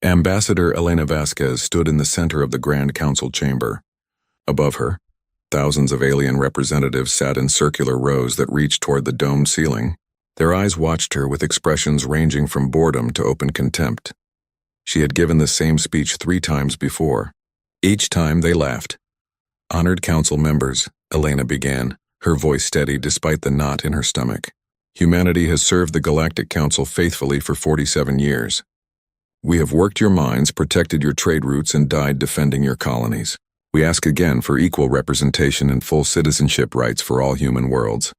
Ambassador Elena Vasquez stood in the center of the Grand Council chamber. Above her, thousands of alien representatives sat in circular rows that reached toward the domed ceiling. Their eyes watched her with expressions ranging from boredom to open contempt. She had given the same speech 3 times before. Each time they laughed. "Honored council members," Elena began, her voice steady despite the knot in her stomach. "Humanity has served the Galactic Council faithfully for 47 years. We have worked your mines, protected your trade routes, and died defending your colonies. We ask again for equal representation and full citizenship rights for all human worlds."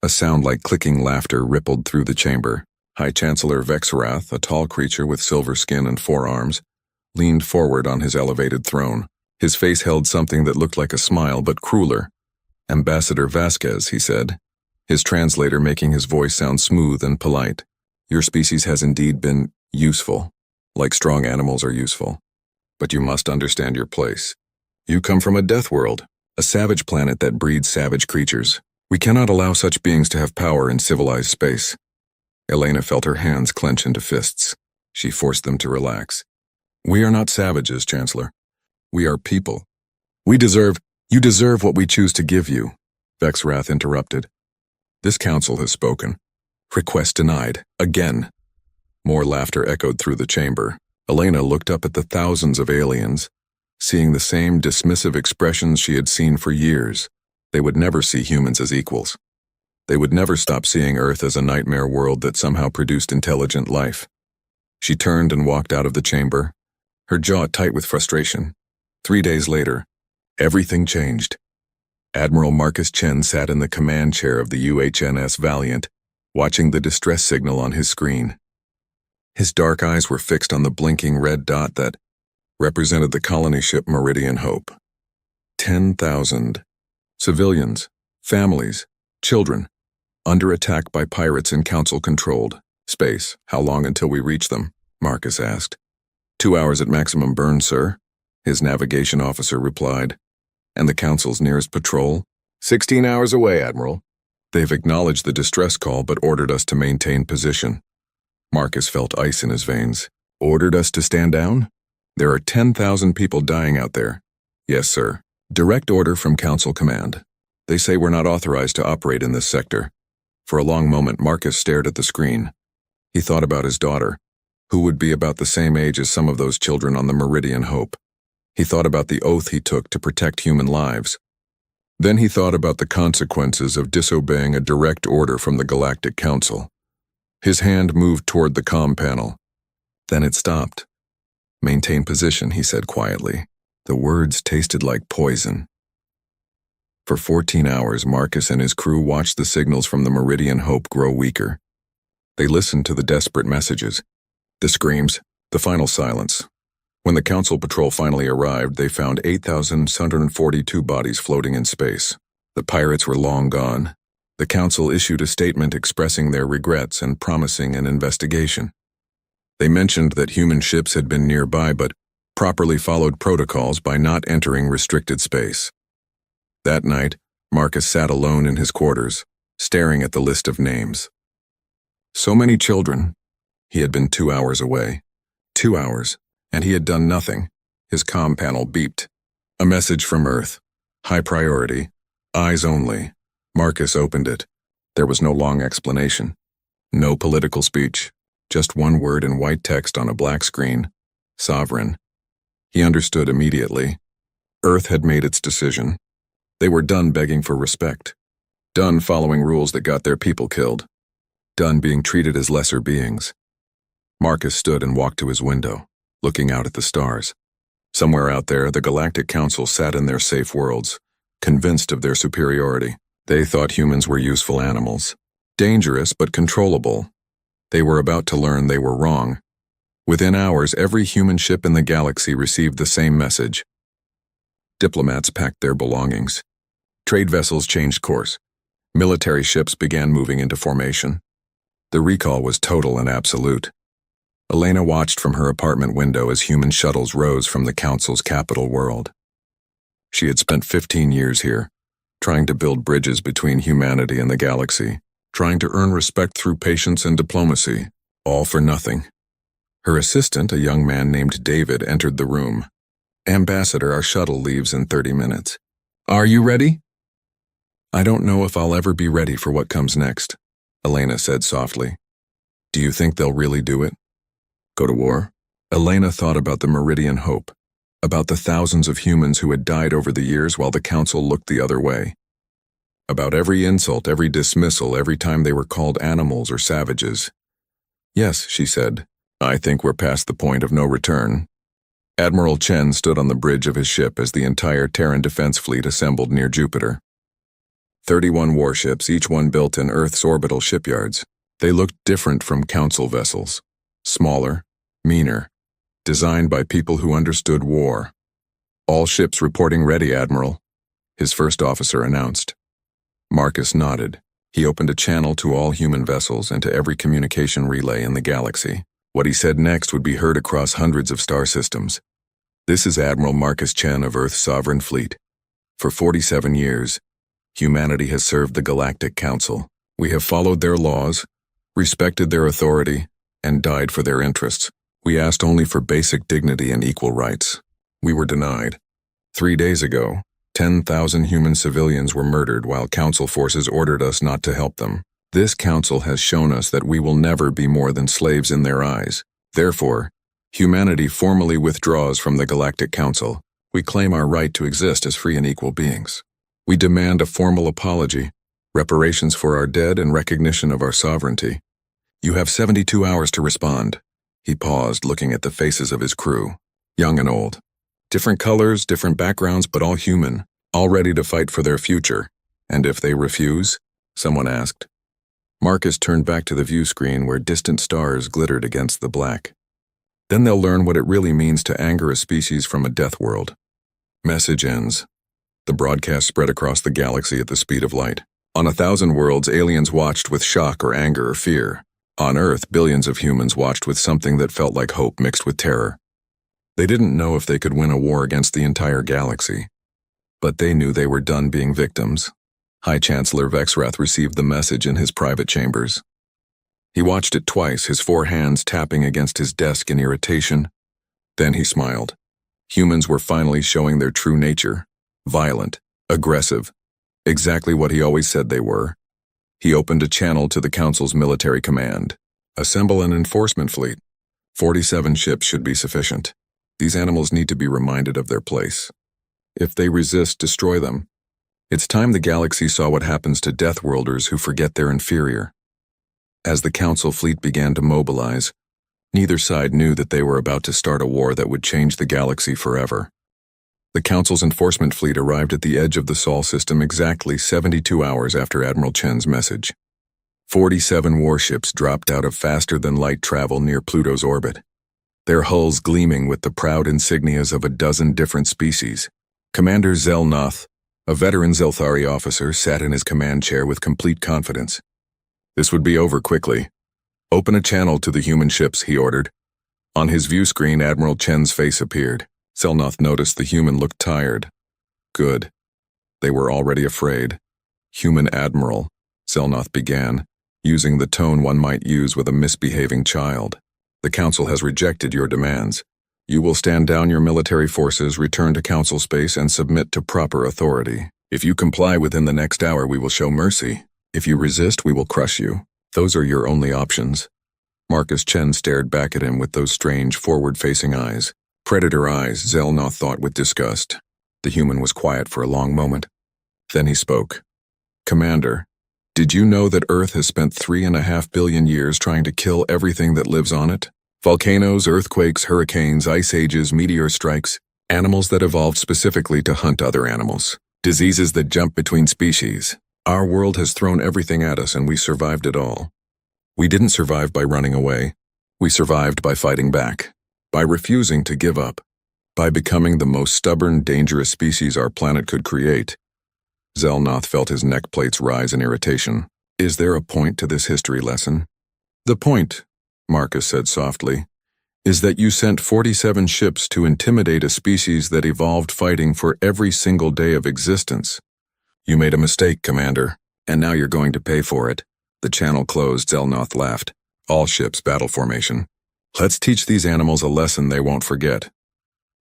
A sound like clicking laughter rippled through the chamber. High Chancellor Vexarath, a tall creature with silver skin and 4 arms, leaned forward on his elevated throne. His face held something that looked like a smile, but crueler. "Ambassador Vasquez," he said, his translator making his voice sound smooth and polite. "Your species has indeed been useful, like strong animals are useful. But you must understand your place. You come from a Deathworld, a savage planet that breeds savage creatures. We cannot allow such beings to have power in civilized space." Elena felt her hands clench into fists. She forced them to relax. "We are not savages, Chancellor. We are people. You deserve what we choose to give you," Vexarath interrupted. "This council has spoken. Request denied. Again." More laughter echoed through the chamber. Elena looked up at the thousands of aliens, seeing the same dismissive expressions she had seen for years. They would never see humans as equals. They would never stop seeing Earth as a nightmare world that somehow produced intelligent life. She turned and walked out of the chamber, her jaw tight with frustration. 3 days later, everything changed. Admiral Marcus Chen sat in the command chair of the UHNS Valiant, watching the distress signal on his screen. His dark eyes were fixed on the blinking red dot that represented the colony ship Meridian Hope. 10,000 civilians, families, children, under attack by pirates in council-controlled space. "How long until we reach them?" Marcus asked. 2 hours at maximum burn, sir," his navigation officer replied. "And the council's nearest patrol?" 16 hours away, Admiral. They've acknowledged the distress call but ordered us to maintain position." Marcus felt ice in his veins. "Ordered us to stand down? There are 10,000 people dying out there." "Yes, sir. Direct order from Council Command. They say we're not authorized to operate in this sector." For a long moment, Marcus stared at the screen. He thought about his daughter, who would be about the same age as some of those children on the Meridian Hope. He thought about the oath he took to protect human lives. Then he thought about the consequences of disobeying a direct order from the Galactic Council. His hand moved toward the comm panel. Then it stopped. "Maintain position," he said quietly. The words tasted like poison. For 14 hours, Marcus and his crew watched the signals from the Meridian Hope grow weaker. They listened to the desperate messages, the screams, the final silence. When the Council patrol finally arrived, they found 8,642 bodies floating in space. The pirates were long gone. The Council issued a statement expressing their regrets and promising an investigation. They mentioned that human ships had been nearby but properly followed protocols by not entering restricted space. That night, Marcus sat alone in his quarters, staring at the list of names. So many children. He had been 2 hours away. 2 hours, and he had done nothing. His comm panel beeped. A message from Earth. High priority. Eyes only. Marcus opened it. There was no long explanation. No political speech. Just one word in white text on a black screen. Sovereign. He understood immediately. Earth had made its decision. They were done begging for respect. Done following rules that got their people killed. Done being treated as lesser beings. Marcus stood and walked to his window, looking out at the stars. Somewhere out there, the Galactic Council sat in their safe worlds, convinced of their superiority. They thought humans were useful animals. Dangerous but controllable. They were about to learn they were wrong. Within hours, every human ship in the galaxy received the same message. Diplomats packed their belongings. Trade vessels changed course. Military ships began moving into formation. The recall was total and absolute. Elena watched from her apartment window as human shuttles rose from the Council's capital world. She had spent 15 years here, trying to build bridges between humanity and the galaxy, trying to earn respect through patience and diplomacy, all for nothing. Her assistant, a young man named David, entered the room. "Ambassador, our shuttle leaves in 30 minutes. Are you ready?" "I don't know if I'll ever be ready for what comes next," Elena said softly. "Do you think they'll really do it? Go to war?" Elena thought about the Meridian Hope, about the thousands of humans who had died over the years while the Council looked the other way. About every insult, every dismissal, every time they were called animals or savages. "Yes," she said, "I think we're past the point of no return." Admiral Chen stood on the bridge of his ship as the entire Terran defense fleet assembled near Jupiter. 31 warships, each one built in Earth's orbital shipyards. They looked different from Council vessels. Smaller, meaner, designed by people who understood war. "All ships reporting ready, Admiral," his first officer announced. Marcus nodded. He opened a channel to all human vessels and to every communication relay in the galaxy. What he said next would be heard across hundreds of star systems. "This is Admiral Marcus Chen of Earth's Sovereign Fleet. For 47 years, humanity has served the Galactic Council. We have followed their laws, respected their authority, and died for their interests. We asked only for basic dignity and equal rights. We were denied. 3 days ago, 10,000 human civilians were murdered while Council forces ordered us not to help them. This Council has shown us that we will never be more than slaves in their eyes. Therefore, humanity formally withdraws from the Galactic Council. We claim our right to exist as free and equal beings. We demand a formal apology, reparations for our dead, and recognition of our sovereignty. You have 72 hours to respond." He paused, looking at the faces of his crew, young and old. Different colors, different backgrounds, but all human, all ready to fight for their future. "And if they refuse?" someone asked. Marcus turned back to the view screen where distant stars glittered against the black. "Then they'll learn what it really means to anger a species from a death world." Message ends. The broadcast spread across the galaxy at the speed of light. On 1,000 worlds, aliens watched with shock or anger or fear. On Earth, billions of humans watched with something that felt like hope mixed with terror. They didn't know if they could win a war against the entire galaxy, but they knew they were done being victims. High Chancellor Vexrath received the message in his private chambers. He watched it twice, his 4 hands tapping against his desk in irritation. Then he smiled. Humans were finally showing their true nature. Violent, aggressive, exactly what he always said they were. He opened a channel to the Council's military command. "Assemble an enforcement fleet. 47 ships should be sufficient. These animals need to be reminded of their place. If they resist, destroy them. It's time the galaxy saw what happens to Deathworlders who forget they're inferior." As the Council fleet began to mobilize, neither side knew that they were about to start a war that would change the galaxy forever. The Council's enforcement fleet arrived at the edge of the Sol system exactly 72 hours after Admiral Chen's message. 47 warships dropped out of faster-than-light travel near Pluto's orbit, their hulls gleaming with the proud insignias of a dozen different species. Commander Zelnoth, a veteran Zelthari officer, sat in his command chair with complete confidence. This would be over quickly. "Open a channel to the human ships," he ordered. On his view screen, Admiral Chen's face appeared. Zelnoth noticed the human looked tired. Good. They were already afraid. "Human Admiral," Zelnoth began, using the tone one might use with a misbehaving child. "The Council has rejected your demands. You will stand down your military forces, return to Council space, and submit to proper authority. If you comply within the next hour, we will show mercy. If you resist, we will crush you. Those are your only options." Marcus Chen stared back at him with those strange, forward-facing eyes. Predator eyes, Zelnoth thought with disgust. The human was quiet for a long moment. Then he spoke. "Commander, did you know that Earth has spent 3.5 billion years trying to kill everything that lives on it? Volcanoes, earthquakes, hurricanes, ice ages, meteor strikes, animals that evolved specifically to hunt other animals, diseases that jump between species. Our world has thrown everything at us and we survived it all. We didn't survive by running away. We survived by fighting back, by refusing to give up, by becoming the most stubborn, dangerous species our planet could create." Zelnoth felt his neck plates rise in irritation. "Is there a point to this history lesson?" "The point," Marcus said softly, "is that you sent 47 ships to intimidate a species that evolved fighting for every single day of existence. You made a mistake, Commander, and now you're going to pay for it." The channel closed. Zelnoth laughed. "All ships, battle formation." Let's teach these animals a lesson they won't forget.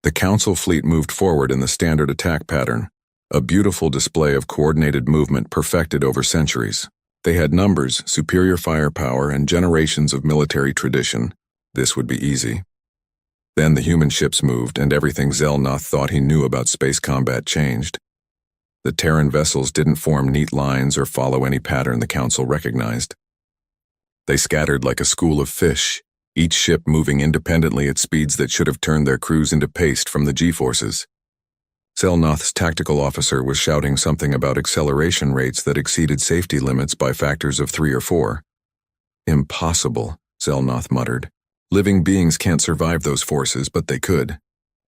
The Council fleet moved forward in the standard attack pattern, a beautiful display of coordinated movement perfected over centuries. They had numbers, superior firepower, and generations of military tradition. This would be easy. Then the human ships moved, and everything Xel'Nath thought he knew about space combat changed. The Terran vessels didn't form neat lines or follow any pattern the Council recognized. They scattered like a school of fish, each ship moving independently at speeds that should have turned their crews into paste from the G-forces. Xel'Nath's tactical officer was shouting something about acceleration rates that exceeded safety limits by factors of 3 or 4. Impossible, Xel'Nath muttered. Living beings can't survive those forces, but they could.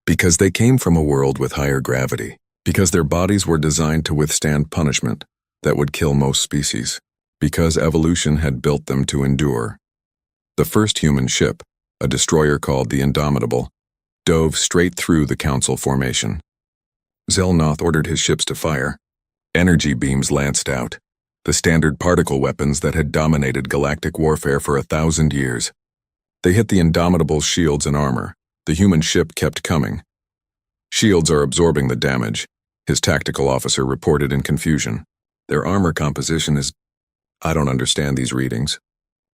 Because they came from a world with higher gravity. Because their bodies were designed to withstand punishment that would kill most species. Because evolution had built them to endure. The first human ship, a destroyer called the Indomitable, dove straight through the Council formation. Xel'Nath ordered his ships to fire. Energy beams lanced out, the standard particle weapons that had dominated galactic warfare for 1,000 years. They hit the Indomitable's shields and armor. The human ship kept coming. Shields are absorbing the damage, his tactical officer reported in confusion. Their armor composition is... I don't understand these readings.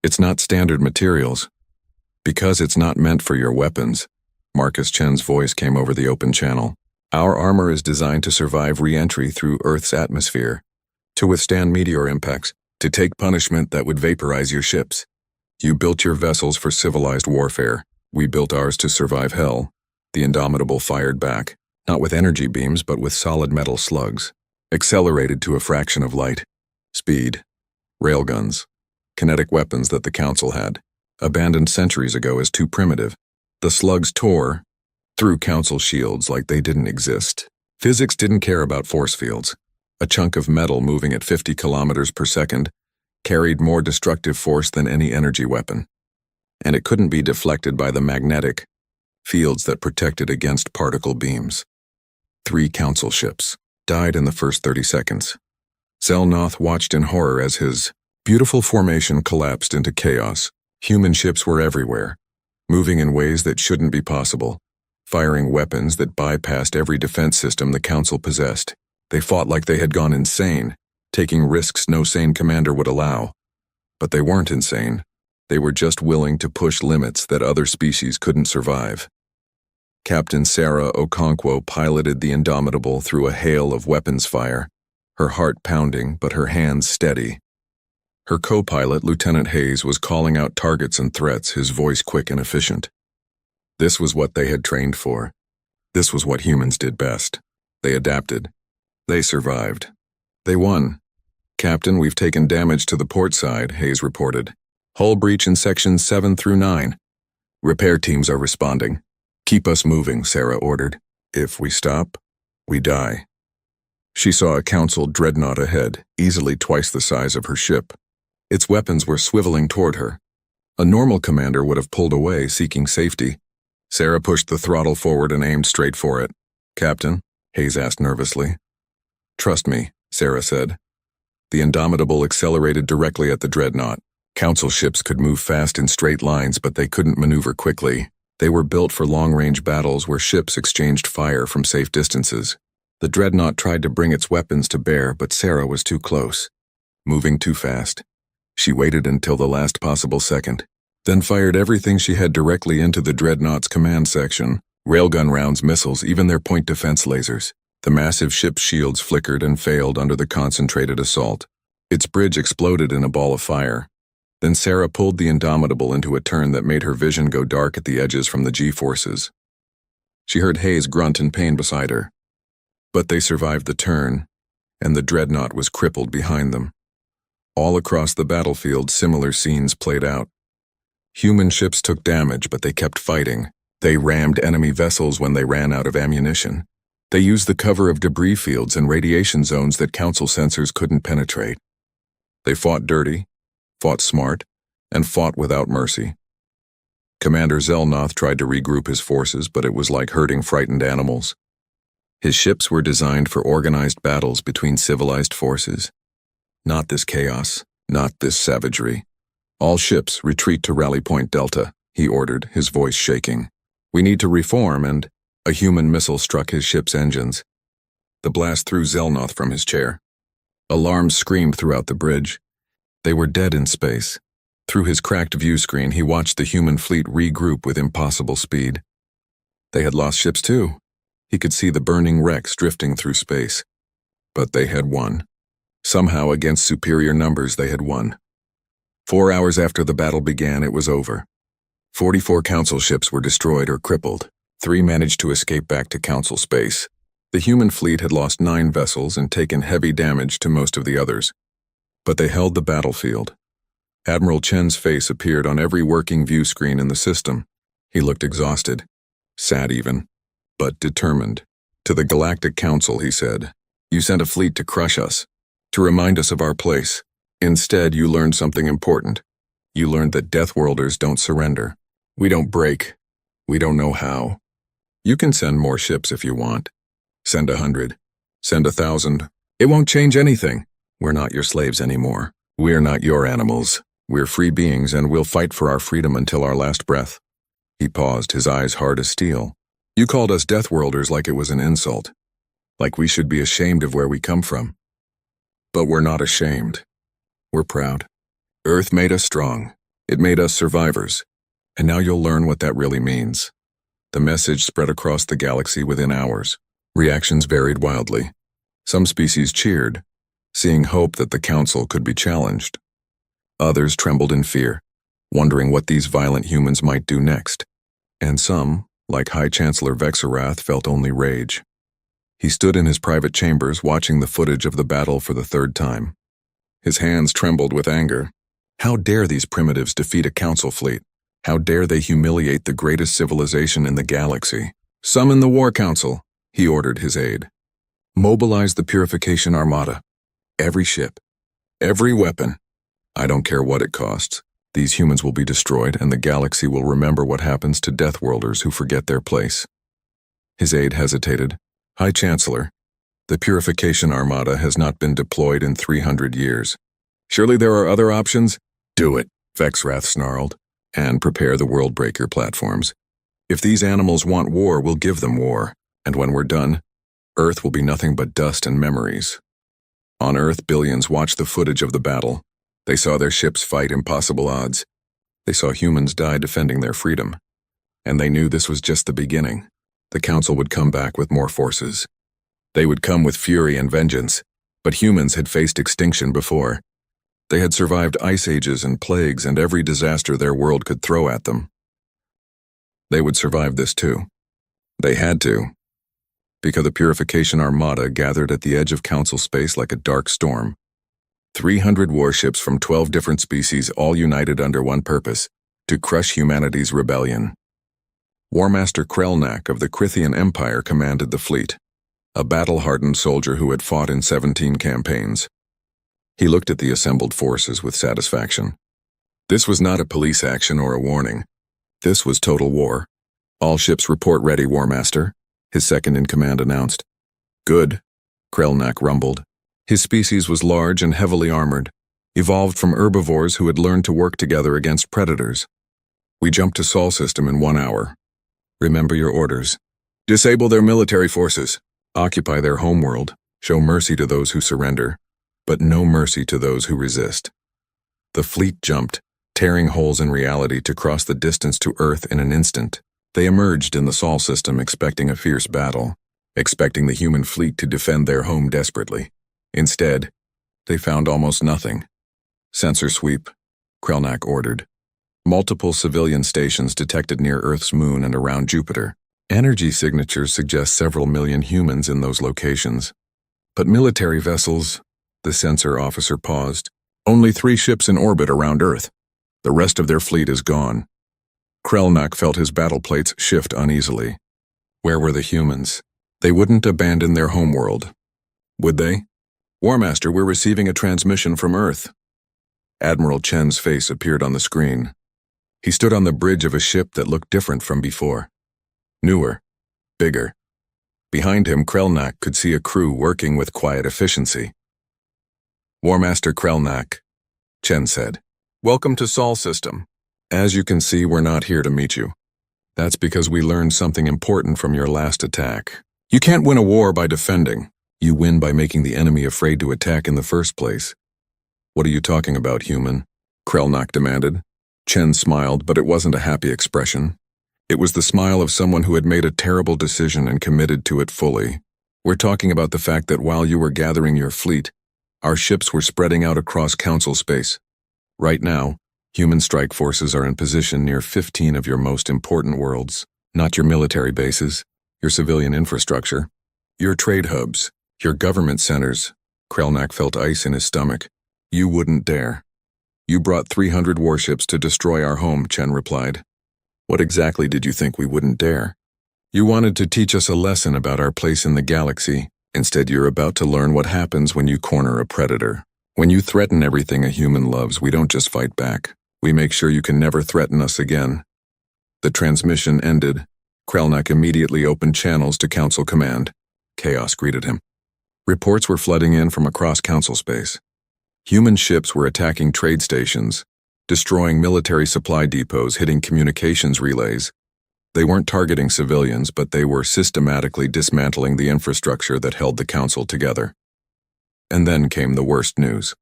It's not standard materials. Because it's not meant for your weapons. Marcus Chen's voice came over the open channel. Our armor is designed to survive re-entry through Earth's atmosphere, to withstand meteor impacts, to take punishment that would vaporize your ships. You built your vessels for civilized warfare. We built ours to survive hell. The Indomitable fired back, not with energy beams but with solid metal slugs, accelerated to a fraction of light. Speed. Railguns. Kinetic weapons that the Council had, abandoned centuries ago as too primitive. The slugs tore through Council shields like they didn't exist. Physics didn't care about force fields. A chunk of metal moving at 50 kilometers per second carried more destructive force than any energy weapon. And it couldn't be deflected by the magnetic fields that protected against particle beams. 3 Council ships died in the first 30 seconds. Xel'Nath watched in horror as his beautiful formation collapsed into chaos. Human ships were everywhere, moving in ways that shouldn't be possible, firing weapons that bypassed every defense system the Council possessed. They fought like they had gone insane, taking risks no sane commander would allow. But they weren't insane. They were just willing to push limits that other species couldn't survive. Captain Sarah Okonkwo piloted the Indomitable through a hail of weapons fire, her heart pounding but her hands steady. Her co-pilot, Lieutenant Hayes, was calling out targets and threats, his voice quick and efficient. This was what they had trained for. This was what humans did best. They adapted. They survived. They won. Captain, we've taken damage to the port side, Hayes reported. Hull breach in sections 7 through 9. Repair teams are responding. Keep us moving, Sarah ordered. If we stop, we die. She saw a Council dreadnought ahead, easily twice the size of her ship. Its weapons were swiveling toward her. A normal commander would have pulled away, seeking safety. Sarah pushed the throttle forward and aimed straight for it. Captain, Hayes asked nervously. Trust me, Sarah said. The Indomitable accelerated directly at the dreadnought. Council ships could move fast in straight lines, but they couldn't maneuver quickly. They were built for long-range battles where ships exchanged fire from safe distances. The dreadnought tried to bring its weapons to bear, but Sarah was too close, moving too fast. She waited until the last possible second, then fired everything she had directly into the dreadnought's command section. Railgun rounds, missiles, even their point defense lasers. The massive ship's shields flickered and failed under the concentrated assault. Its bridge exploded in a ball of fire. Then Sarah pulled the Indomitable into a turn that made her vision go dark at the edges from the G-forces. She heard Hayes grunt in pain beside her. But they survived the turn, and the dreadnought was crippled behind them. All across the battlefield, similar scenes played out. Human ships took damage, but they kept fighting. They rammed enemy vessels when they ran out of ammunition. They used the cover of debris fields and radiation zones that Council sensors couldn't penetrate. They fought dirty, fought smart, and fought without mercy. Commander Xel'Nath tried to regroup his forces, but it was like herding frightened animals. His ships were designed for organized battles between civilized forces. Not this chaos, not this savagery. All ships retreat to Rally Point Delta, he ordered, his voice shaking. "We need to reform," and a human missile struck his ship's engines. The blast threw Zelnoth from his chair. Alarms screamed throughout the bridge. They were dead in space. Through his cracked view screen, he watched the human fleet regroup with impossible speed. They had lost ships too. He could see the burning wrecks drifting through space. But they had won. Somehow, against superior numbers, they had won. 4 hours after the battle began, it was over. 44 Council ships were destroyed or crippled. 3 managed to escape back to Council space. The human fleet had lost 9 vessels and taken heavy damage to most of the others. But they held the battlefield. Admiral Chen's face appeared on every working view screen in the system. He looked exhausted, sad even, but determined. "To the Galactic Council," he said, "you sent a fleet to crush us, to remind us of our place. Instead, you learned something important. You learned that Deathworlders don't surrender. We don't break. We don't know how. You can send more ships if you want. Send 100. Send 1,000. It won't change anything. We're not your slaves anymore. We're not your animals. We're free beings, and we'll fight for our freedom until our last breath." He paused, his eyes hard as steel. "You called us Deathworlders like it was an insult. Like we should be ashamed of where we come from. But we're not ashamed. We're proud. Earth made us strong. It made us survivors. And now you'll learn what that really means." The message spread across the galaxy within hours. Reactions varied wildly. Some species cheered, seeing hope that the Council could be challenged. Others trembled in fear, wondering what these violent humans might do next. And some, like High Chancellor Vexarath, felt only rage. He stood in his private chambers watching the footage of the battle for the 3rd time. His hands trembled with anger. How dare these primitives defeat a Council fleet? How dare they humiliate the greatest civilization in the galaxy? "Summon the War Council," he ordered his aide. "Mobilize the Purification Armada. Every ship. Every weapon. I don't care what it costs. These humans will be destroyed, and the galaxy will remember what happens to Deathworlders who forget their place." His aide hesitated. "High Chancellor, the Purification Armada has not been deployed in 300 years. Surely there are other options?" "Do it," Vexrath snarled, "and prepare the Worldbreaker platforms. If these animals want war, we'll give them war, and when we're done, Earth will be nothing but dust and memories." On Earth, billions watched the footage of the battle. They saw their ships fight impossible odds. They saw humans die defending their freedom. And they knew this was just the beginning. The Council would come back with more forces. They would come with fury and vengeance, but humans had faced extinction before. They had survived ice ages and plagues and every disaster their world could throw at them. They would survive this too. They had to, because the Purification Armada gathered at the edge of Council space like a dark storm. 300 warships from 12 different species, all united under one purpose: to crush humanity's rebellion. War Master Krelnak of the Krithian Empire commanded the fleet, a battle-hardened soldier who had fought in 17 campaigns. He looked at the assembled forces with satisfaction. This was not a police action or a warning. This was total war. "All ships report ready, War Master," his second-in-command announced. "Good," Krelnak rumbled. His species was large and heavily armored, evolved from herbivores who had learned to work together against predators. "We jumped to Sol system in 1 hour. Remember your orders. Disable their military forces. Occupy their homeworld. Show mercy to those who surrender, but no mercy to those who resist." The fleet jumped, tearing holes in reality to cross the distance to Earth in an instant. They emerged in the Sol system expecting a fierce battle, expecting the human fleet to defend their home desperately. Instead, they found almost nothing. "Sensor sweep," Krelnak ordered. Multiple civilian stations detected near Earth's moon and around Jupiter. Energy signatures suggest several million humans in those locations. But military vessels, the sensor officer paused. "Only 3 ships in orbit around Earth. The rest of their fleet is gone." Krelnak felt his battle plates shift uneasily. Where were the humans? They wouldn't abandon their homeworld, would they? "War Master, we're receiving a transmission from Earth." Admiral Chen's face appeared on the screen. He stood on the bridge of a ship that looked different from before. Newer, bigger. Behind him, Krelnak could see a crew working with quiet efficiency. "War Master Krelnak," Chen said. "Welcome to Sol system. As you can see, we're not here to meet you. That's because we learned something important from your last attack. You can't win a war by defending. You win by making the enemy afraid to attack in the first place. What are you talking about, human? Krelnak demanded. Chen smiled, but it wasn't a happy expression. It was the smile of someone who had made a terrible decision and committed to it fully. We're talking about the fact that while you were gathering your fleet, our ships were spreading out across Council space. Right now, human strike forces are in position near 15 of your most important worlds, not your military bases, your civilian infrastructure, your trade hubs, your government centers. Krelnak felt ice in his stomach. You wouldn't dare. You brought 300 warships to destroy our home, Chen replied. What exactly did you think we wouldn't dare? You wanted to teach us a lesson about our place in the galaxy. Instead, you're about to learn what happens when you corner a predator. When you threaten everything a human loves, we don't just fight back. We make sure you can never threaten us again. The transmission ended. Krelnak immediately opened channels to Council Command. Chaos greeted him. Reports were flooding in from across Council space. Human ships were attacking trade stations, destroying military supply depots, hitting communications relays. They weren't targeting civilians, but they were systematically dismantling the infrastructure that held the Council together. And then came the worst news.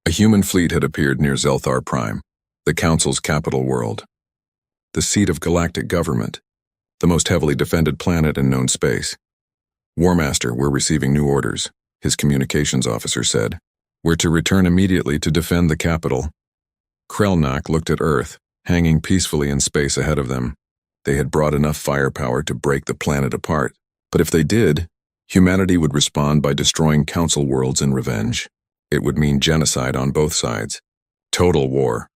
A human fleet had appeared near Zelthar Prime, the Council's capital world. The seat of galactic government, the most heavily defended planet in known space. War Master, we're receiving new orders, his communications officer said. We're to return immediately to defend the capital. Krelnak looked at Earth, hanging peacefully in space ahead of them. They had brought enough firepower to break the planet apart, but if they did, humanity would respond by destroying Council worlds in revenge. It would mean genocide on both sides. Total war.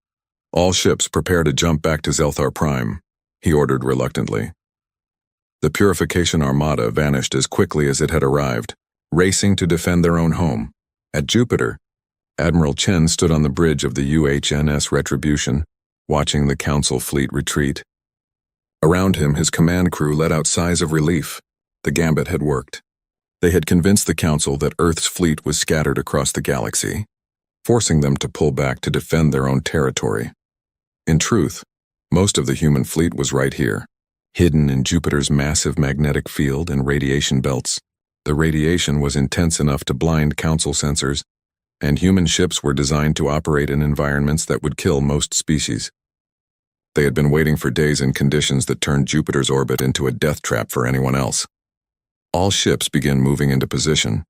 All ships prepare to jump back to Zelthar Prime, he ordered reluctantly. The Purification Armada vanished as quickly as it had arrived, racing to defend their own home. At Jupiter, Admiral Chen stood on the bridge of the UHNS Retribution, watching the Council fleet retreat. Around him, his command crew let out sighs of relief. The gambit had worked. They had convinced the Council that Earth's fleet was scattered across the galaxy, forcing them to pull back to defend their own territory. In truth, most of the human fleet was right here, hidden in Jupiter's massive magnetic field and radiation belts. The radiation was intense enough to blind Council sensors, and human ships were designed to operate in environments that would kill most species. They had been waiting for days in conditions that turned Jupiter's orbit into a death trap for anyone else. All ships begin moving into position,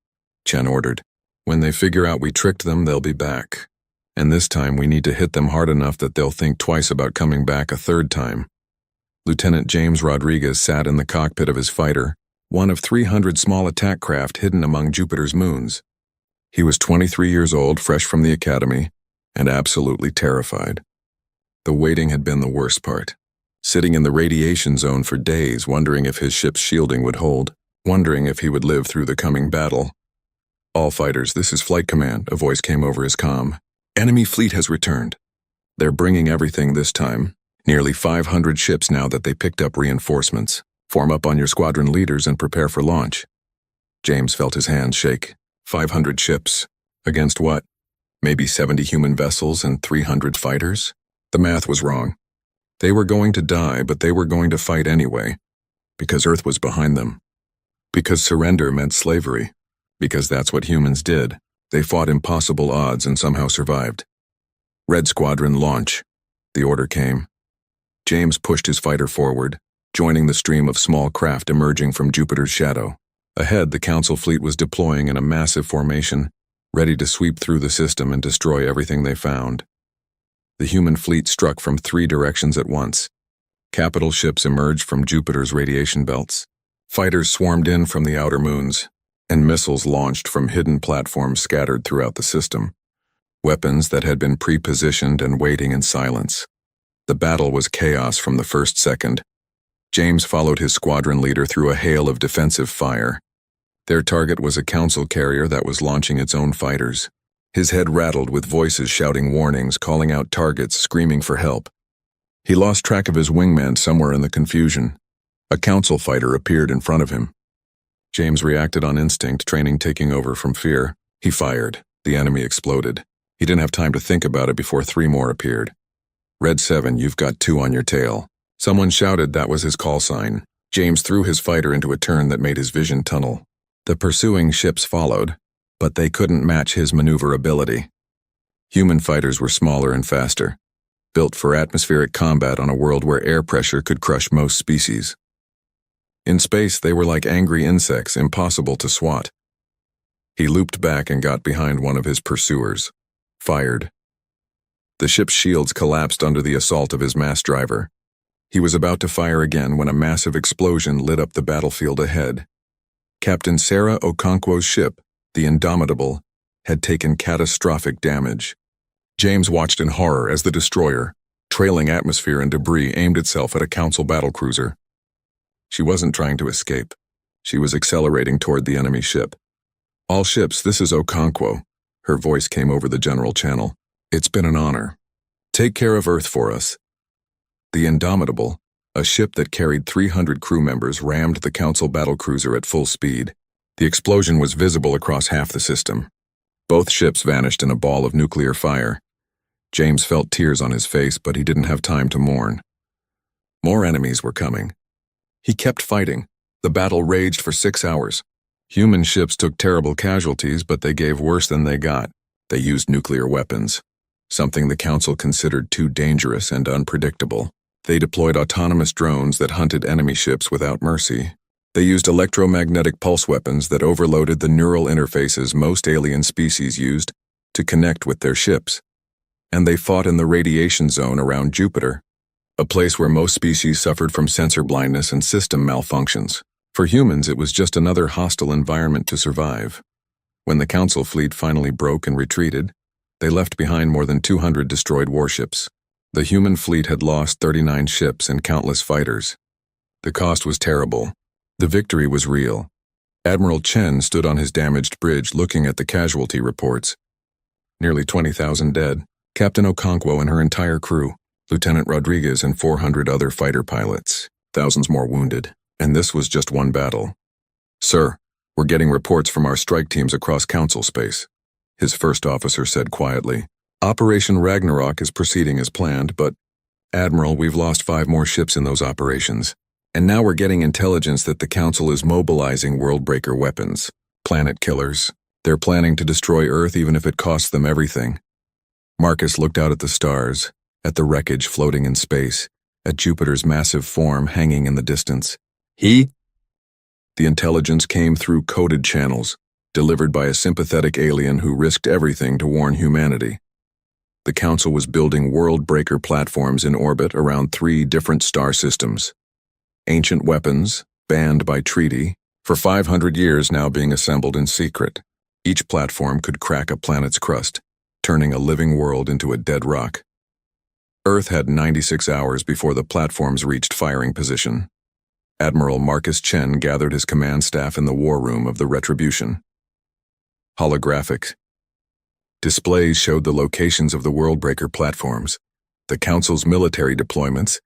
Chen ordered. When they figure out we tricked them, they'll be back. And this time we need to hit them hard enough that they'll think twice about coming back a third time. Lieutenant James Rodriguez sat in the cockpit of his fighter, one of 300 small attack craft hidden among Jupiter's moons. He was 23 years old, fresh from the academy, and absolutely terrified. The waiting had been the worst part. Sitting in the radiation zone for days, wondering if his ship's shielding would hold, wondering if he would live through the coming battle. All fighters, this is Flight Command, a voice came over his comm. Enemy fleet has returned. They're bringing everything this time. Nearly 500 ships now that they picked up reinforcements. Form up on your squadron leaders and prepare for launch. James felt his hands shake. 500 ships. Against what? Maybe 70 human vessels and 300 fighters? The math was wrong. They were going to die, but they were going to fight anyway. Because Earth was behind them. Because surrender meant slavery. Because that's what humans did. They fought impossible odds and somehow survived. Red Squadron, launch. The order came. James pushed his fighter forward, joining the stream of small craft emerging from Jupiter's shadow. Ahead, the Council fleet was deploying in a massive formation, ready to sweep through the system and destroy everything they found. The human fleet struck from 3 directions at once. Capital ships emerged from Jupiter's radiation belts. Fighters swarmed in from the outer moons, and missiles launched from hidden platforms scattered throughout the system. Weapons that had been pre-positioned and waiting in silence. The battle was chaos from the first second. James followed his squadron leader through a hail of defensive fire. Their target was a Council carrier that was launching its own fighters. His head rattled with voices shouting warnings, calling out targets, screaming for help. He lost track of his wingman somewhere in the confusion. A Council fighter appeared in front of him. James reacted on instinct, training taking over from fear. He fired. The enemy exploded. He didn't have time to think about it before 3 more appeared. Red 7, you've got 2 on your tail. Someone shouted that was his call sign. James threw his fighter into a turn that made his vision tunnel. The pursuing ships followed, but they couldn't match his maneuverability. Human fighters were smaller and faster, built for atmospheric combat on a world where air pressure could crush most species. In space, they were like angry insects, impossible to swat. He looped back and got behind one of his pursuers. Fired. The ship's shields collapsed under the assault of his mass driver. He was about to fire again when a massive explosion lit up the battlefield ahead. Captain Sarah Okonkwo's ship, the Indomitable, had taken catastrophic damage. James watched in horror as the destroyer, trailing atmosphere and debris, aimed itself at a Council battlecruiser. She wasn't trying to escape. She was accelerating toward the enemy ship. "All ships, this is Okonkwo." Her voice came over the general channel. "It's been an honor. Take care of Earth for us." The Indomitable, a ship that carried 300 crew members, rammed the Council battlecruiser at full speed. The explosion was visible across half the system. Both ships vanished in a ball of nuclear fire. James felt tears on his face, but he didn't have time to mourn. More enemies were coming. He kept fighting. The battle raged for 6 hours. Human ships took terrible casualties, but they gave worse than they got. They used nuclear weapons, something the Council considered too dangerous and unpredictable. They deployed autonomous drones that hunted enemy ships without mercy. They used electromagnetic pulse weapons that overloaded the neural interfaces most alien species used to connect with their ships. And they fought in the radiation zone around Jupiter, a place where most species suffered from sensor blindness and system malfunctions. For humans, it was just another hostile environment to survive. When the Council fleet finally broke and retreated, they left behind more than 200 destroyed warships. The human fleet had lost 39 ships and countless fighters. The cost was terrible. The victory was real. Admiral Chen stood on his damaged bridge looking at the casualty reports. Nearly 20,000 dead. Captain Okonkwo and her entire crew, Lieutenant Rodriguez and 400 other fighter pilots. Thousands more wounded. And this was just one battle. "Sir, we're getting reports from our strike teams across Council space," his first officer said quietly. "Operation Ragnarok is proceeding as planned, but, Admiral, we've lost 5 more ships in those operations. And now we're getting intelligence that the Council is mobilizing world-breaker weapons. Planet killers. They're planning to destroy Earth even if it costs them everything." Marcus looked out at the stars, at the wreckage floating in space, at Jupiter's massive form hanging in the distance. The intelligence came through coded channels, delivered by a sympathetic alien who risked everything to warn humanity. The Council was building world-breaker platforms in orbit around 3 different star systems. Ancient weapons, banned by treaty, for 500 years now being assembled in secret. Each platform could crack a planet's crust, turning a living world into a dead rock. Earth had 96 hours before the platforms reached firing position. Admiral Marcus Chen gathered his command staff in the war room of the Retribution. Holographic displays showed the locations of the world-breaker platforms, the Council's military deployments,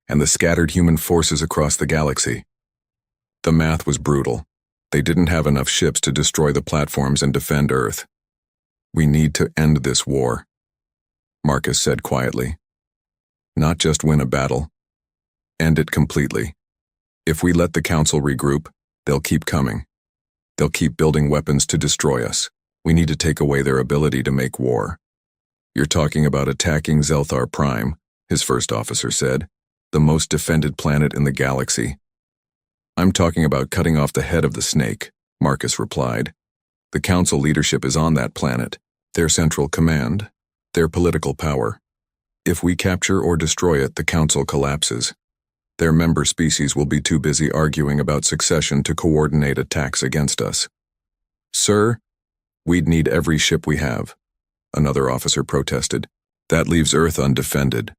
and the scattered human forces across the galaxy. The math was brutal. They didn't have enough ships to destroy the platforms and defend Earth. "We need to end this war," Marcus said quietly. "Not just win a battle. End it completely. If we let the Council regroup, they'll keep coming. They'll keep building weapons to destroy us. We need to take away their ability to make war." "You're talking about attacking Zelthar Prime," his first officer said, "the most defended planet in the galaxy." "I'm talking about cutting off the head of the snake," Marcus replied. "The Council leadership is on that planet, their central command, their political power. If we capture or destroy it, the Council collapses. Their member species will be too busy arguing about succession to coordinate attacks against us." "Sir, we'd need every ship we have," another officer protested. "That leaves Earth undefended."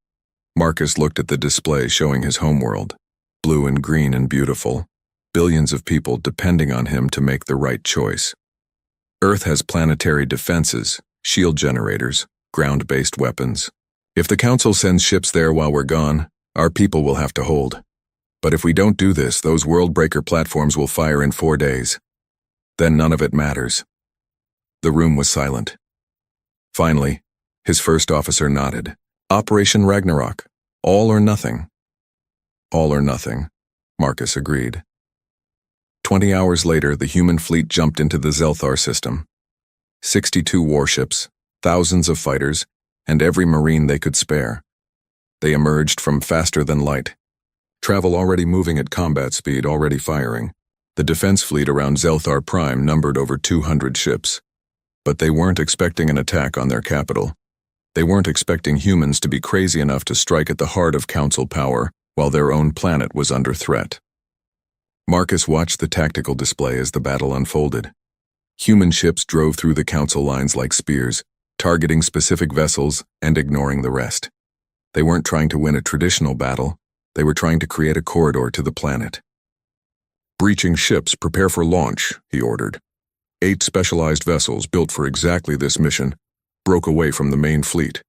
Marcus looked at the display showing his homeworld, blue and green and beautiful, billions of people depending on him to make the right choice. Earth has planetary defenses, shield generators, ground-based weapons. If the Council sends ships there while we're gone, our people will have to hold. But if we don't do this, those world-breaker platforms will fire in 4 days. Then none of it matters. The room was silent. Finally, his first officer nodded. Operation Ragnarok. All or nothing. All or nothing, Marcus agreed. 20 hours later, the human fleet jumped into the Zelthar system. 62 warships, thousands of fighters, and every marine they could spare. They emerged from faster than light. Travel already moving at combat speed, already firing. The defense fleet around Zelthar Prime numbered over 200 ships. But they weren't expecting an attack on their capital. They weren't expecting humans to be crazy enough to strike at the heart of Council power while their own planet was under threat. Marcus watched the tactical display as the battle unfolded. Human ships drove through the Council lines like spears, targeting specific vessels and ignoring the rest. They weren't trying to win a traditional battle, they were trying to create a corridor to the planet. "Breaching ships, prepare for launch," he ordered. 8 specialized vessels built for exactly this mission broke away from the main fleet.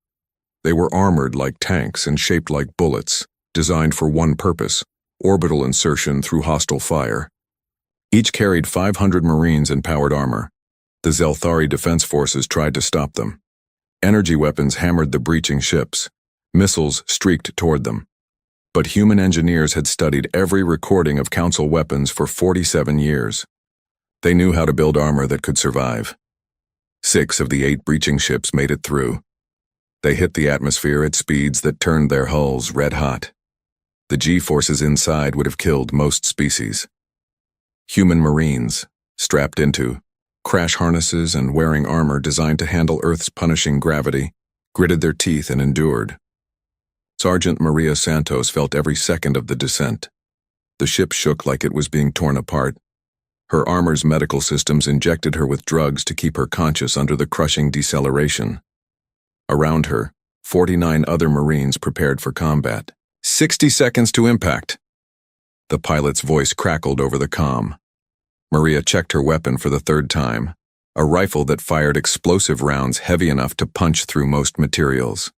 They were armored like tanks and shaped like bullets, designed for one purpose: orbital insertion through hostile fire. Each carried 500 Marines in powered armor. The Zelthari defense forces tried to stop them. Energy weapons hammered the breaching ships. Missiles streaked toward them. But human engineers had studied every recording of Council weapons for 47 years. They knew how to build armor that could survive. 6 of the 8 breaching ships made it through. They hit the atmosphere at speeds that turned their hulls red hot. The G-forces inside would have killed most species. Human Marines, strapped into crash harnesses and wearing armor designed to handle Earth's punishing gravity, gritted their teeth and endured. Sergeant Maria Santos felt every second of the descent. The ship shook like it was being torn apart. Her armor's medical systems injected her with drugs to keep her conscious under the crushing deceleration. Around her, 49 other Marines prepared for combat. 60 seconds to impact. The pilot's voice crackled over the comm. Maria checked her weapon for the 3rd time, a rifle that fired explosive rounds heavy enough to punch through most materials.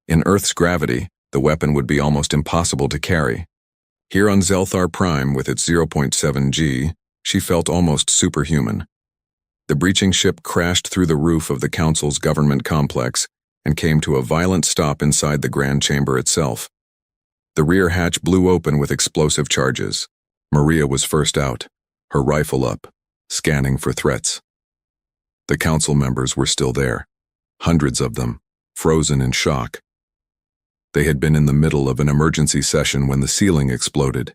In Earth's gravity, the weapon would be almost impossible to carry. Here on Zelthar Prime with its 0.7 G, she felt almost superhuman. The breaching ship crashed through the roof of the Council's government complex and came to a violent stop inside the Grand Chamber itself. The rear hatch blew open with explosive charges. Maria was first out, her rifle up, scanning for threats. The Council members were still there, hundreds of them, frozen in shock. They had been in the middle of an emergency session when the ceiling exploded.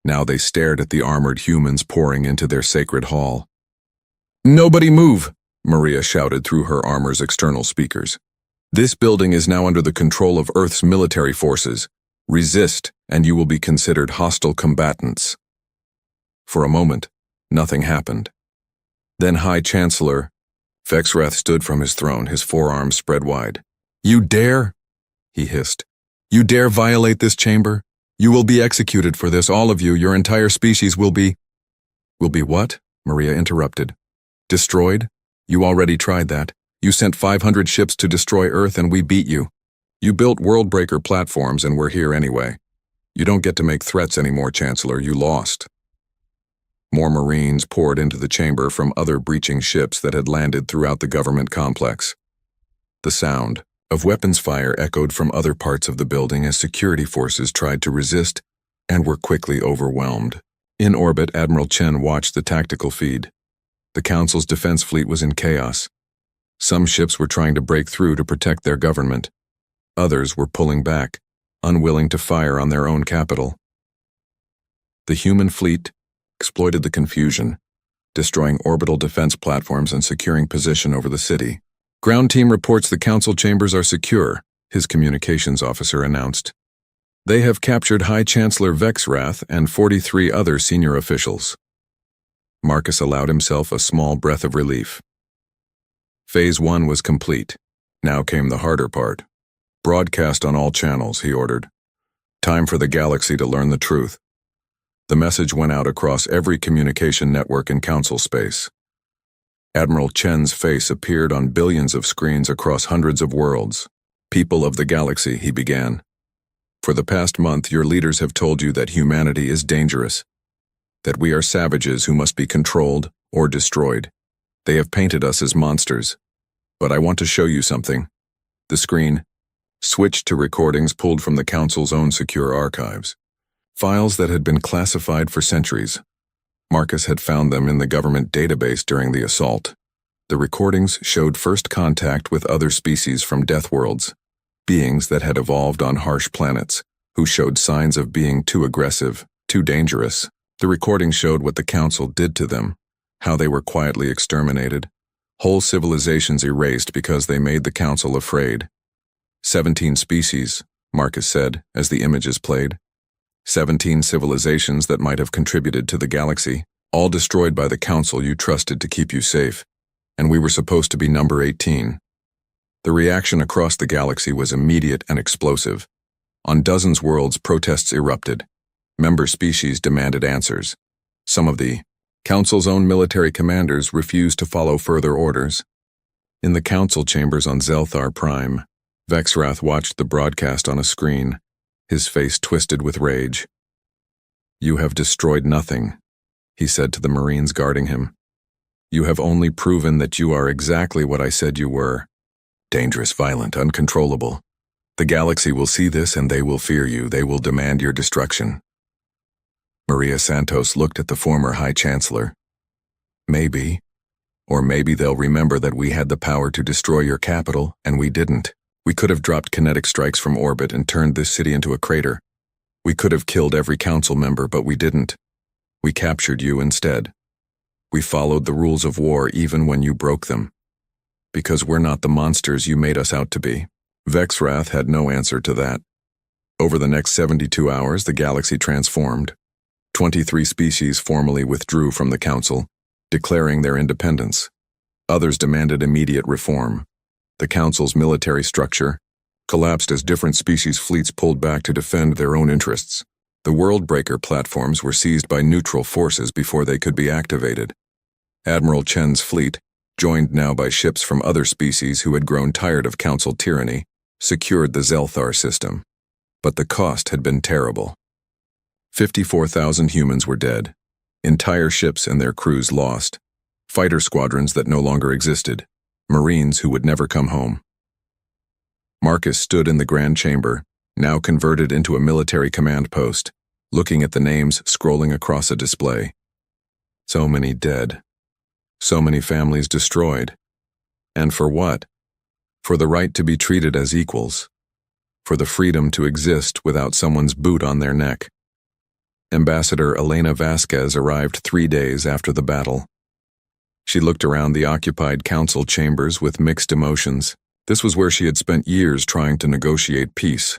Now they stared at the armored humans pouring into their sacred hall. "Nobody move!" Maria shouted through her armor's external speakers. "This building is now under the control of Earth's military forces. Resist, and you will be considered hostile combatants." For a moment, nothing happened. Then High Chancellor Vexrath stood from his throne, his forearms spread wide. "You dare?" he hissed. "You dare violate this chamber? You will be executed for this, all of you. Your entire species will be—" "Will be what?" Maria interrupted. "Destroyed? You already tried that. You sent 500 ships to destroy Earth and we beat you. You built world-breaker platforms and we're here anyway. You don't get to make threats anymore, Chancellor. You lost." More Marines poured into the chamber from other breaching ships that had landed throughout the government complex. The sound of weapons fire echoed from other parts of the building as security forces tried to resist and were quickly overwhelmed. In orbit, Admiral Chen watched the tactical feed. The Council's defense fleet was in chaos. Some ships were trying to break through to protect their government. Others were pulling back, unwilling to fire on their own capital. The human fleet exploited the confusion, destroying orbital defense platforms and securing position over the city. "Ground team reports the Council chambers are secure," his communications officer announced. "They have captured High Chancellor Vexrath and 43 other senior officials." Marcus allowed himself a small breath of relief. Phase 1 was complete. Now came the harder part. "Broadcast on all channels," he ordered. "Time for the galaxy to learn the truth." The message went out across every communication network in Council space. Admiral Chen's face appeared on billions of screens across hundreds of worlds. "People of the galaxy," he began. "For the past month, your leaders have told you that humanity is dangerous, that we are savages who must be controlled or destroyed. They have painted us as monsters. But I want to show you something." The screen, switched to recordings pulled from the Council's own secure archives. Files that had been classified for centuries. Marcus had found them in the government database during the assault. The recordings showed first contact with other species from Deathworlds, beings that had evolved on harsh planets, who showed signs of being too aggressive, too dangerous. The recordings showed what the Council did to them, how they were quietly exterminated. Whole civilizations erased because they made the Council afraid. 17 species, Marcus said, as the images played. 17 civilizations that might have contributed to the galaxy, all destroyed by the Council you trusted to keep you safe. And we were supposed to be number 18. The reaction across the galaxy was immediate and explosive. On dozens of worlds, protests erupted. Member species demanded answers. Some of the Council's own military commanders refused to follow further orders. In the Council chambers on Zelthar Prime, Vexrath watched the broadcast on a screen, his face twisted with rage. "You have destroyed nothing," he said to the Marines guarding him. "You have only proven that you are exactly what I said you were. Dangerous, violent, uncontrollable. The galaxy will see this and they will fear you. They will demand your destruction." Maria Santos looked at the former High Chancellor. "Maybe. Or maybe they'll remember that we had the power to destroy your capital, and we didn't. We could have dropped kinetic strikes from orbit and turned this city into a crater. We could have killed every council member, but we didn't. We captured you instead. We followed the rules of war even when you broke them. Because we're not the monsters you made us out to be." Vexrath had no answer to that. Over the next 72 hours, the galaxy transformed. 23 species formally withdrew from the Council, declaring their independence. Others demanded immediate reform. The Council's military structure collapsed as different species fleets pulled back to defend their own interests. The Worldbreaker platforms were seized by neutral forces before they could be activated. Admiral Chen's fleet, joined now by ships from other species who had grown tired of Council tyranny, secured the Zelthar system. But the cost had been terrible. 54,000 humans were dead, entire ships and their crews lost, fighter squadrons that no longer existed, Marines who would never come home. Marcus stood in the Grand Chamber, now converted into a military command post, looking at the names scrolling across a display. So many dead. So many families destroyed. And for what? For the right to be treated as equals. For the freedom to exist without someone's boot on their neck. Ambassador Elena Vasquez arrived 3 days after the battle. She looked around the occupied council chambers with mixed emotions. This was where she had spent years trying to negotiate peace.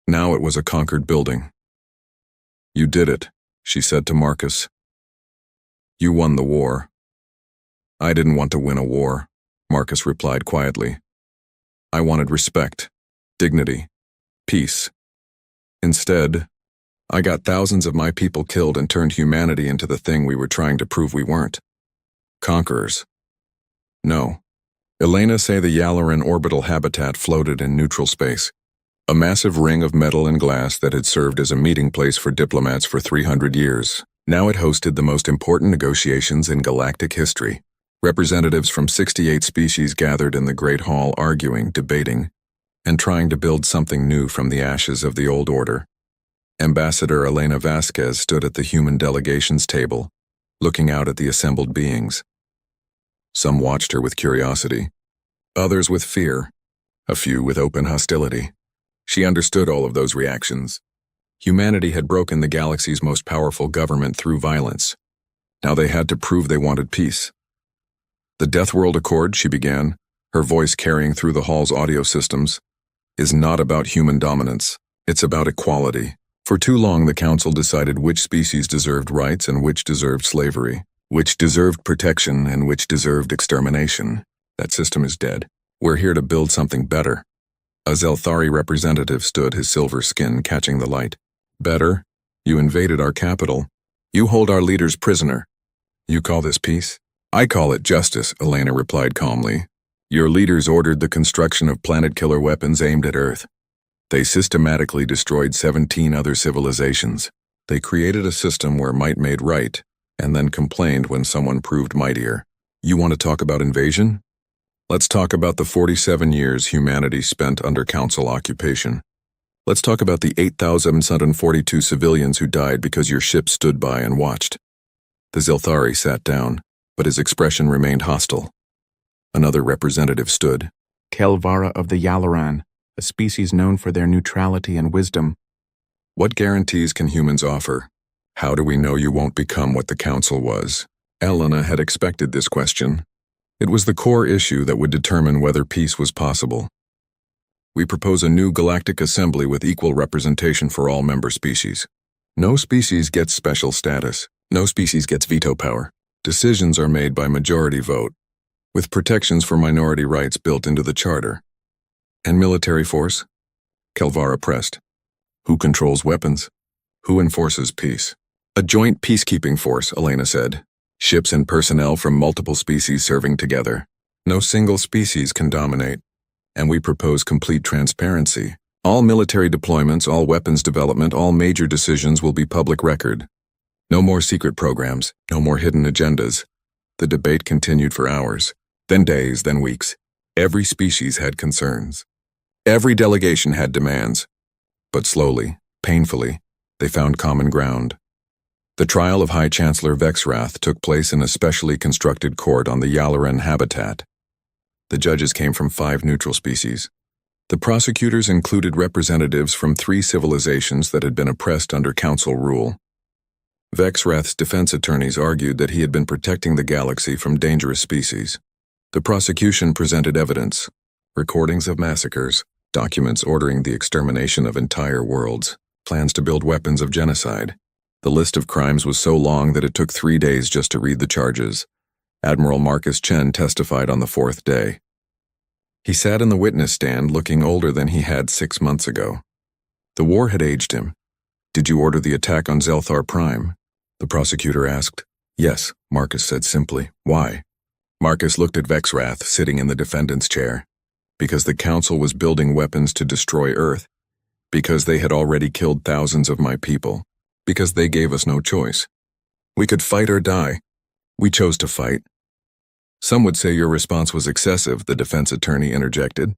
Now it was a conquered building. "You did it," she said to Marcus. "You won the war." "I didn't want to win a war," Marcus replied quietly. "I wanted respect, dignity, peace. Instead, I got thousands of my people killed and turned humanity into the thing we were trying to prove we weren't. Conquerors. No." Elena say the Yalaran orbital habitat floated in neutral space, a massive ring of metal and glass that had served as a meeting place for diplomats for 300 years. Now it hosted the most important negotiations in galactic history. Representatives from 68 species gathered in the Great Hall arguing, debating, and trying to build something new from the ashes of the old order. Ambassador Elena Vasquez stood at the human delegations table, looking out at the assembled beings. Some watched her with curiosity, others with fear, a few with open hostility. She understood all of those reactions. Humanity had broken the galaxy's most powerful government through violence. Now they had to prove they wanted peace. "The Deathworld Accord," she began, her voice carrying through the hall's audio systems, "is not about human dominance. It's about equality. For too long the Council decided which species deserved rights and which deserved slavery, which deserved protection and which deserved extermination. That system is dead. We're here to build something better." A Zelthari representative stood, his silver skin catching the light. "Better? You invaded our capital. You hold our leaders prisoner. You call this peace?" "I call it justice," Elena replied calmly. "Your leaders ordered the construction of planet-killer weapons aimed at Earth. They systematically destroyed 17 other civilizations. They created a system where might made right, and then complained when someone proved mightier. You want to talk about invasion? Let's talk about the 47 years humanity spent under Council occupation. Let's talk about the 8,742 civilians who died because your ship stood by and watched. The Zilthari sat down, but his expression remained hostile. Another representative stood. Kelvara of the Yalaran, a species known for their neutrality and wisdom. What guarantees can humans offer? How do we know you won't become what the Council was? Elena had expected this question. It was the core issue that would determine whether peace was possible. We propose a new galactic assembly with equal representation for all member species. No species gets special status. No species gets veto power. Decisions are made by majority vote, with protections for minority rights built into the charter. And military force? Kelvara pressed. Who controls weapons? Who enforces peace? A joint peacekeeping force, Elena said. Ships and personnel from multiple species serving together. No single species can dominate. And we propose complete transparency. All military deployments, all weapons development, all major decisions will be public record. No more secret programs, no more hidden agendas. The debate continued for hours, then days, then weeks. Every species had concerns. Every delegation had demands. But slowly, painfully, they found common ground. The trial of High Chancellor Vexrath took place in a specially constructed court on the Yalaran habitat. The judges came from 5 neutral species. The prosecutors included representatives from 3 civilizations that had been oppressed under Council rule. Vexrath's defense attorneys argued that he had been protecting the galaxy from dangerous species. The prosecution presented evidence, recordings of massacres, documents ordering the extermination of entire worlds, plans to build weapons of genocide. The list of crimes was so long that it took 3 days just to read the charges. Admiral Marcus Chen testified on the 4th day. He sat in the witness stand looking older than he had 6 months ago. The war had aged him. Did you order the attack on Zelthar Prime? The prosecutor asked. Yes, Marcus said simply. Why? Marcus looked at Vexrath sitting in the defendant's chair. Because the Council was building weapons to destroy Earth. Because they had already killed thousands of my people. Because they gave us no choice. We could fight or die. We chose to fight. Some would say your response was excessive, the defense attorney interjected.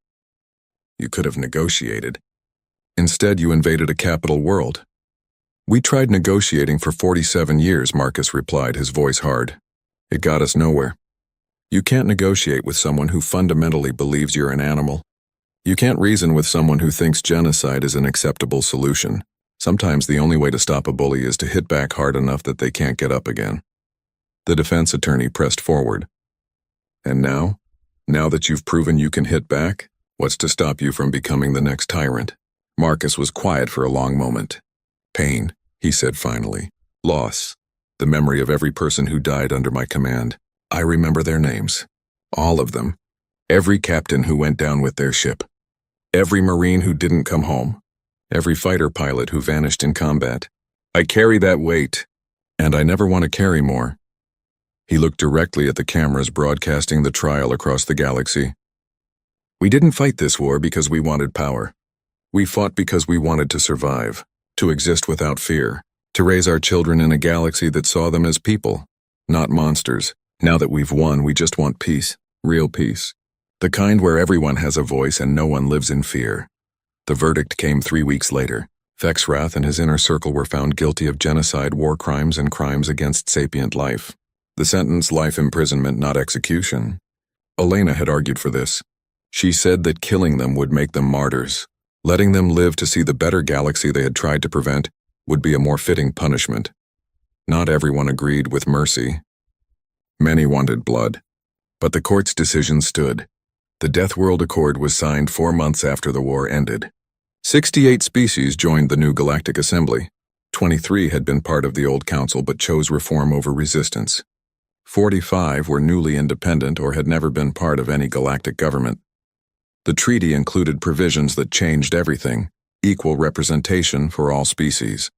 You could have negotiated. Instead, you invaded a capital world. We tried negotiating for 47 years, Marcus replied, his voice hard. It got us nowhere. You can't negotiate with someone who fundamentally believes you're an animal. You can't reason with someone who thinks genocide is an acceptable solution. Sometimes the only way to stop a bully is to hit back hard enough that they can't get up again. The defense attorney pressed forward. And now? Now that you've proven you can hit back, what's to stop you from becoming the next tyrant? Marcus was quiet for a long moment. Pain, he said finally. Loss. The memory of every person who died under my command. I remember their names. All of them. Every captain who went down with their ship. Every Marine who didn't come home. Every fighter pilot who vanished in combat. I carry that weight, and I never want to carry more. He looked directly at the cameras broadcasting the trial across the galaxy. We didn't fight this war because we wanted power. We fought because we wanted to survive, to exist without fear, to raise our children in a galaxy that saw them as people, not monsters. Now that we've won, we just want peace, real peace. The kind where everyone has a voice and no one lives in fear. The verdict came 3 weeks later. Vexrath and his inner circle were found guilty of genocide, war crimes, and crimes against sapient life. The sentence, life imprisonment, not execution. Elena had argued for this. She said that killing them would make them martyrs. Letting them live to see the better galaxy they had tried to prevent would be a more fitting punishment. Not everyone agreed with mercy. Many wanted blood. But the court's decision stood. The Deathworld Accord was signed 4 months after the war ended. 68 species joined the new Galactic Assembly. 23 had been part of the old council but chose reform over resistance. 45 were newly independent or had never been part of any galactic government. The treaty included provisions that changed everything: equal representation for all species.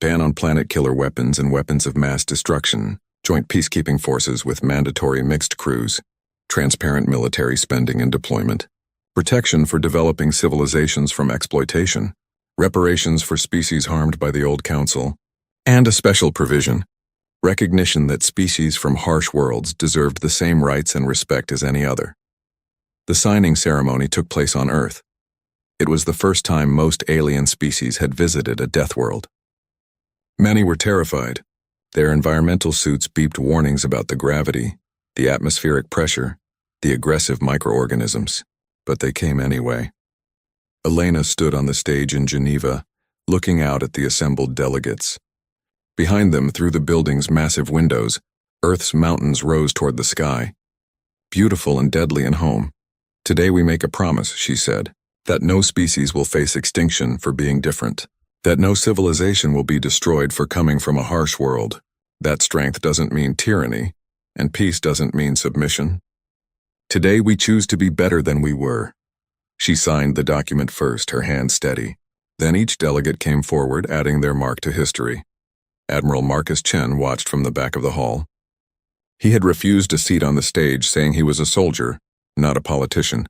Ban on planet-killer weapons and weapons of mass destruction, joint peacekeeping forces with mandatory mixed crews, transparent military spending and deployment, protection for developing civilizations from exploitation, reparations for species harmed by the old council, and a special provision: recognition that species from harsh worlds deserved the same rights and respect as any other. The signing ceremony took place on Earth. It was the first time most alien species had visited a Deathworld. Many were terrified. Their environmental suits beeped warnings about the gravity, the atmospheric pressure, the aggressive microorganisms, but they came anyway. Elena stood on the stage in Geneva, looking out at the assembled delegates. Behind them, through the building's massive windows, Earth's mountains rose toward the sky. Beautiful and deadly and home. Today we make a promise, she said, that no species will face extinction for being different, that no civilization will be destroyed for coming from a harsh world, that strength doesn't mean tyranny, and peace doesn't mean submission. Today we choose to be better than we were. She signed the document first, her hand steady. Then each delegate came forward, adding their mark to history. Admiral Marcus Chen watched from the back of the hall. He had refused a seat on the stage, saying he was a soldier, not a politician.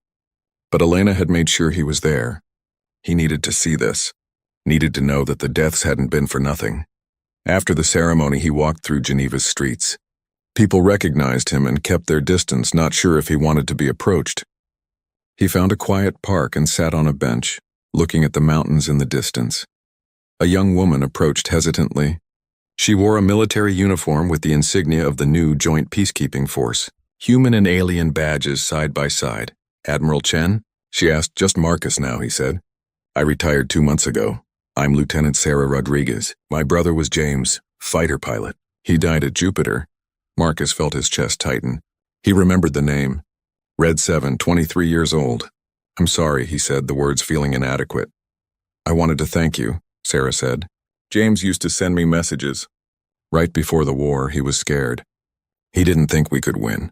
But Elena had made sure he was there. He needed to see this, needed to know that the deaths hadn't been for nothing. After the ceremony, he walked through Geneva's streets. People recognized him and kept their distance, not sure if he wanted to be approached. He found a quiet park and sat on a bench, looking at the mountains in the distance. A young woman approached hesitantly. She wore a military uniform with the insignia of the new Joint Peacekeeping Force, human and alien badges side by side. Admiral Chen? She asked. Just Marcus now, he said. I retired 2 months ago. I'm Lieutenant Sarah Rodriguez. My brother was James, fighter pilot. He died at Jupiter. Marcus felt his chest tighten. He remembered the name. Red 7, 23 years old. I'm sorry, he said, the words feeling inadequate. I wanted to thank you, Sarah said. James used to send me messages. Right before the war, he was scared. He didn't think we could win.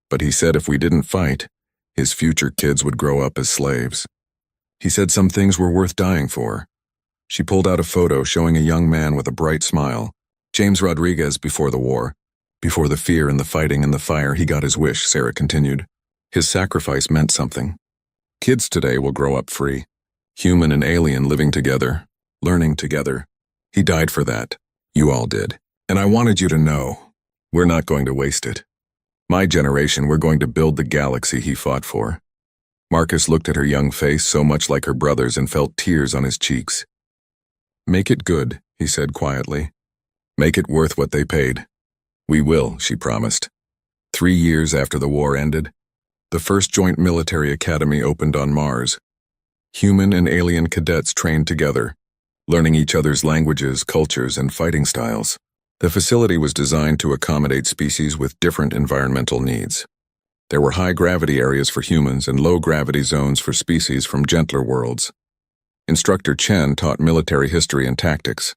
But he said if we didn't fight, his future kids would grow up as slaves. He said some things were worth dying for. She pulled out a photo showing a young man with a bright smile. James Rodriguez before the war. Before the fear and the fighting and the fire, he got his wish, Sarah continued. His sacrifice meant something. Kids today will grow up free. Human and alien living together, learning together. He died for that. You all did. And I wanted you to know, we're not going to waste it. My generation, we're going to build the galaxy he fought for. Marcus looked at her young face, so much like her brother's, and felt tears on his cheeks. Make it good, he said quietly. Make it worth what they paid. We will, she promised. 3 years after the war ended, the first joint military academy opened on Mars. Human and alien cadets trained together, learning each other's languages, cultures, and fighting styles. The facility was designed to accommodate species with different environmental needs. There were high-gravity areas for humans and low-gravity zones for species from gentler worlds. Instructor Chen taught military history and tactics.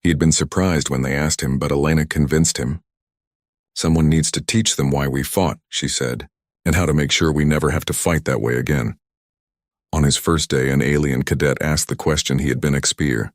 He had been surprised when they asked him, but Elena convinced him. Someone needs to teach them why we fought, she said, and how to make sure we never have to fight that way again. On his first day, an alien cadet asked the question he had been expired.